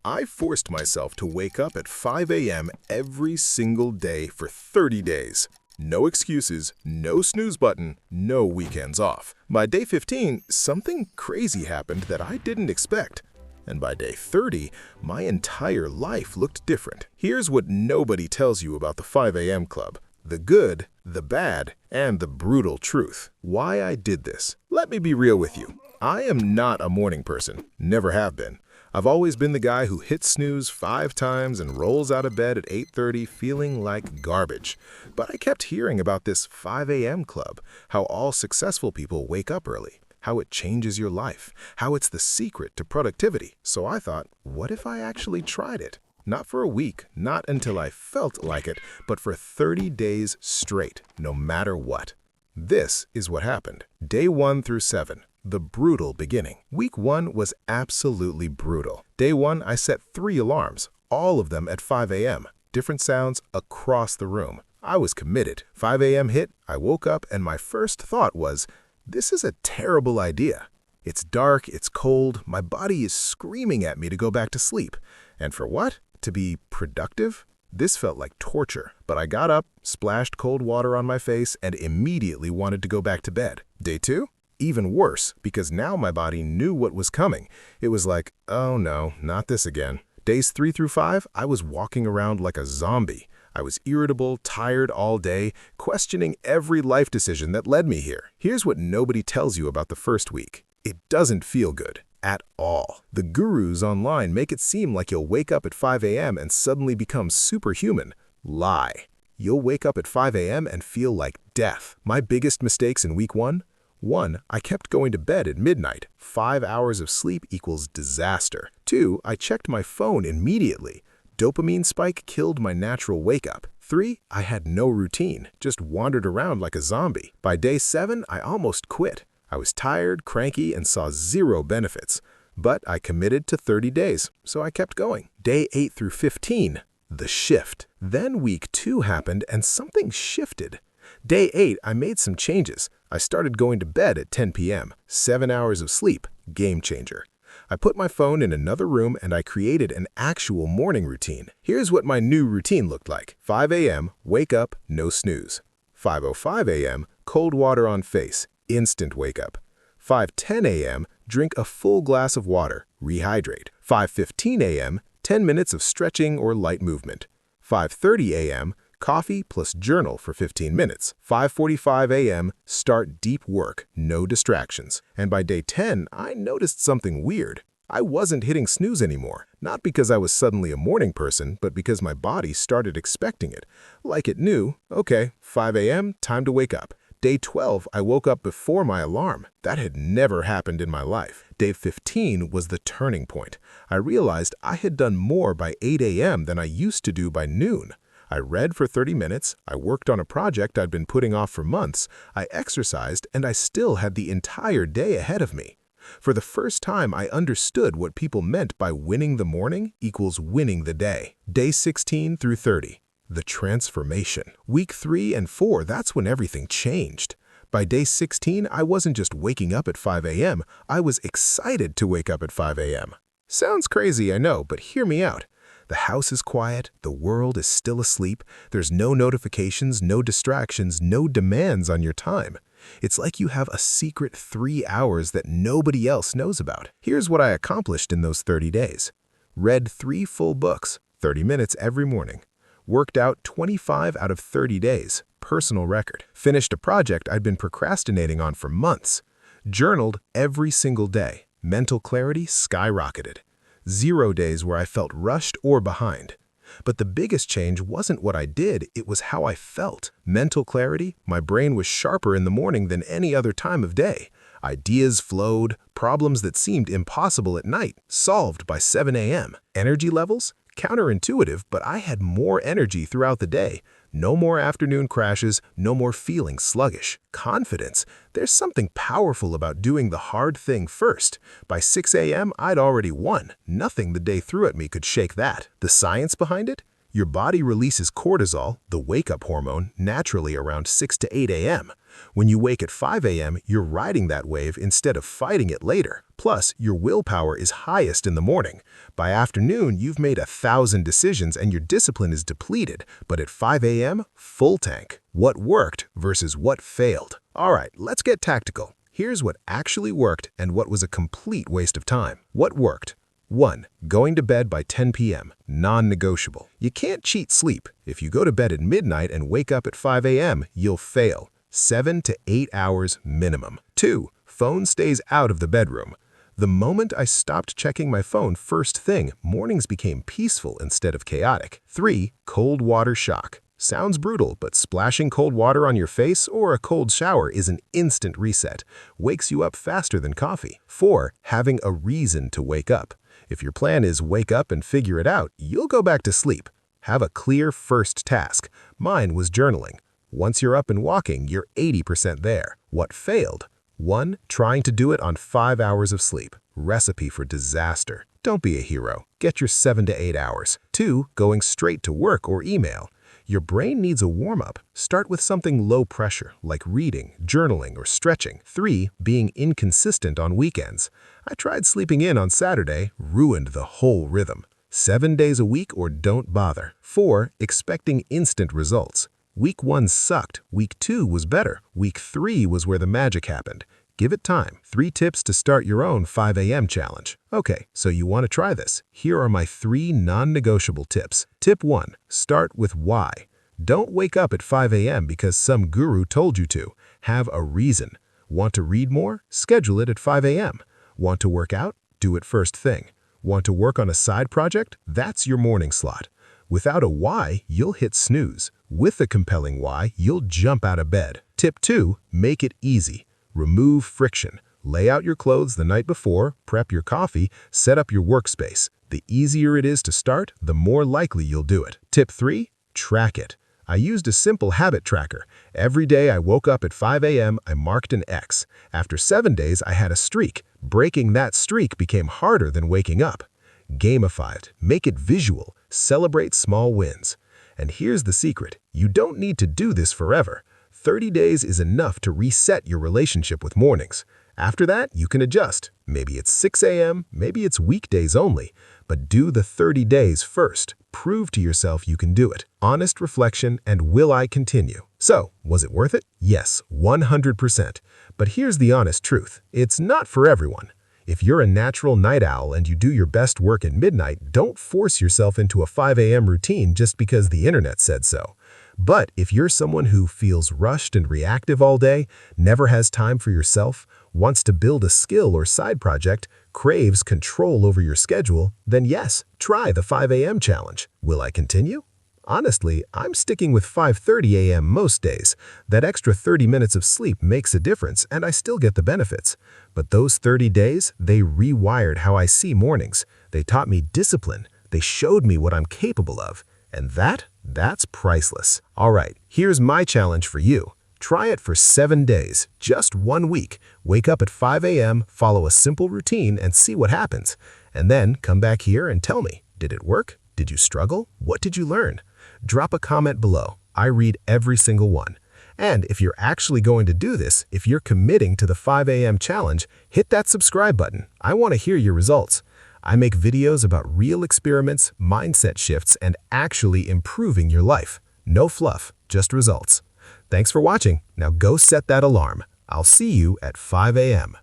I forced myself to wake up at 5 a.m. every single day for 30 days. No excuses, no snooze button, no weekends off. By day 15, something crazy happened that I didn't expect. And by day 30, my entire life looked different. Here's what nobody tells you about the 5 a.m. club. The good, the bad, and the brutal truth. Why I did this. Let me be real with you. I am not a morning person. Never have been. I've always been the guy who hits snooze 5 times and rolls out of bed at 8:30 feeling like garbage. But I kept hearing about this 5 a.m. club, how all successful people wake up early, how it changes your life, how it's the secret to productivity. So I thought, what if I actually tried it? Not for a week, not until I felt like it, but for 30 days straight, no matter what. This is what happened. Day 1 through 7. The brutal beginning. Week 1 was absolutely brutal. Day 1, I set 3 alarms, all of them at 5 a.m., different sounds across the room. I was committed. 5 a.m. hit, I woke up, and my first thought was, this is a terrible idea. It's dark, it's cold, my body is screaming at me to go back to sleep. And for what? To be productive? This felt like torture, but I got up, splashed cold water on my face, and immediately wanted to go back to bed. Day 2? Even worse, because now my body knew what was coming. It was like, oh no, not this again. Days 3 through 5, I was walking around like a zombie. I was irritable, tired all day, questioning every life decision that led me here. Here's what nobody tells you about the first week. It doesn't feel good. At all. The gurus online make it seem like you'll wake up at 5 a.m. and suddenly become superhuman. Lie. You'll wake up at 5 a.m. and feel like death. My biggest mistakes in week 1? 1. I kept going to bed at midnight. 5 hours of sleep equals disaster. 2. I checked my phone immediately. Dopamine spike killed my natural wake-up. 3. I had no routine, just wandered around like a zombie. By day 7, I almost quit. I was tired, cranky, and saw zero benefits. But I committed to 30 days, so I kept going. Day 8 through 15, the shift. Then week 2 happened and something shifted. Day 8, I made some changes. I started going to bed at 10 p.m. 7 hours of sleep, game changer. I put my phone in another room and I created an actual morning routine. Here's what my new routine looked like. 5 a.m., wake up, no snooze. 5:05 a.m., cold water on face. Instant wake up. 5:10 a.m., drink a full glass of water, rehydrate. 5:15 a.m., 10 minutes of stretching or light movement. 5:30 a.m., coffee plus journal for 15 minutes. 5:45 a.m., start deep work, no distractions. And by day 10, I noticed something weird. I wasn't hitting snooze anymore, not because I was suddenly a morning person, but because my body started expecting it. Like it knew, okay, 5 a.m., time to wake up. Day 12, I woke up before my alarm. That had never happened in my life. Day 15 was the turning point. I realized I had done more by 8 a.m. than I used to do by noon. I read for 30 minutes, I worked on a project I'd been putting off for months, I exercised, and I still had the entire day ahead of me. For the first time, I understood what people meant by winning the morning equals winning the day. Day 16 through 30. The transformation. Week 3 and 4, that's when everything changed. By day 16, I wasn't just waking up at 5 a.m., I was excited to wake up at 5 a.m. Sounds crazy, I know, but hear me out. The house is quiet, the world is still asleep, there's no notifications, no distractions, no demands on your time. It's like you have a secret 3 hours that nobody else knows about. Here's what I accomplished in those 30 days. Read 3 full books, 30 minutes every morning. Worked out 25 out of 30 days, personal record. Finished a project I'd been procrastinating on for months. Journaled every single day. Mental clarity skyrocketed. 0 days where I felt rushed or behind. But the biggest change wasn't what I did, it was how I felt. Mental clarity, my brain was sharper in the morning than any other time of day. Ideas flowed, problems that seemed impossible at night, solved by 7 a.m. Energy levels? Counterintuitive, but I had more energy throughout the day. No more afternoon crashes, no more feeling sluggish. Confidence. There's something powerful about doing the hard thing first. By 6 a.m., I'd already won. Nothing the day threw at me could shake that. The science behind it? Your body releases cortisol, the wake-up hormone, naturally around 6 to 8 a.m. When you wake at 5 a.m., you're riding that wave instead of fighting it later. Plus, your willpower is highest in the morning. By afternoon, you've made 1,000 decisions and your discipline is depleted. But at 5 a.m., full tank. What worked versus what failed. All right, let's get tactical. Here's what actually worked and what was a complete waste of time. What worked? 1. Going to bed by 10 p.m. Non-negotiable. You can't cheat sleep. If you go to bed at midnight and wake up at 5 a.m., you'll fail. 7 to 8 hours minimum. 2. Phone stays out of the bedroom. The moment I stopped checking my phone first thing, mornings became peaceful instead of chaotic. 3. Cold water shock. Sounds brutal, but splashing cold water on your face or a cold shower is an instant reset. Wakes you up faster than coffee. 4. Having a reason to wake up. If your plan is wake up and figure it out, you'll go back to sleep. Have a clear first task. Mine was journaling. Once you're up and walking, you're 80% there. What failed? 1. Trying to do it on 5 hours of sleep. Recipe for disaster. Don't be a hero. Get your 7 to 8 hours. 2. Going straight to work or email. Your brain needs a warm-up. Start with something low pressure, like reading, journaling, or stretching. 3. Being inconsistent on weekends. I tried sleeping in on Saturday, ruined the whole rhythm. 7 days a week or don't bother. 4. Expecting instant results. Week 1 sucked. Week 2 was better. Week 3 was where the magic happened. Give it time. 3 tips to start your own 5 a.m. challenge. Okay, so you want to try this. Here are my 3 non-negotiable tips. Tip 1. Start with why. Don't wake up at 5 a.m. because some guru told you to. Have a reason. Want to read more? Schedule it at 5 a.m. Want to work out? Do it first thing. Want to work on a side project? That's your morning slot. Without a why, you'll hit snooze. With a compelling why, you'll jump out of bed. Tip 2. Make it easy. Remove friction. Lay out your clothes the night before, prep your coffee, set up your workspace. The easier it is to start, the more likely you'll do it. Tip 3. Track it. I used a simple habit tracker. Every day I woke up at 5 a.m., I marked an X. After 7 days, I had a streak. Breaking that streak became harder than waking up. Gamify it. Make it visual. Celebrate small wins. And here's the secret. You don't need to do this forever. 30 days is enough to reset your relationship with mornings. After that, you can adjust. Maybe it's 6 a.m., maybe it's weekdays only. But do the 30 days first. Prove to yourself you can do it. Honest reflection and will I continue? So, was it worth it? Yes, 100%. But here's the honest truth. It's not for everyone. If you're a natural night owl and you do your best work at midnight, don't force yourself into a 5 a.m. routine just because the internet said so. But if you're someone who feels rushed and reactive all day, never has time for yourself, wants to build a skill or side project, craves control over your schedule, then yes, try the 5 a.m. challenge. Will I continue? Honestly, I'm sticking with 5:30 a.m. most days. That extra 30 minutes of sleep makes a difference and I still get the benefits. But those 30 days, they rewired how I see mornings. They taught me discipline. They showed me what I'm capable of. And that's priceless. All right, here's my challenge for you. Try it for 7 days, just 1 week. Wake up at 5 a.m., follow a simple routine, and see what happens. And then come back here and tell me, did it work? Did you struggle? What did you learn? Drop a comment below. I read every single one. And if you're actually going to do this, if you're committing to the 5 a.m. challenge, hit that subscribe button. I want to hear your results. I make videos about real experiments, mindset shifts, and actually improving your life. No fluff, just results. Thanks for watching. Now go set that alarm. I'll see you at 5 a.m.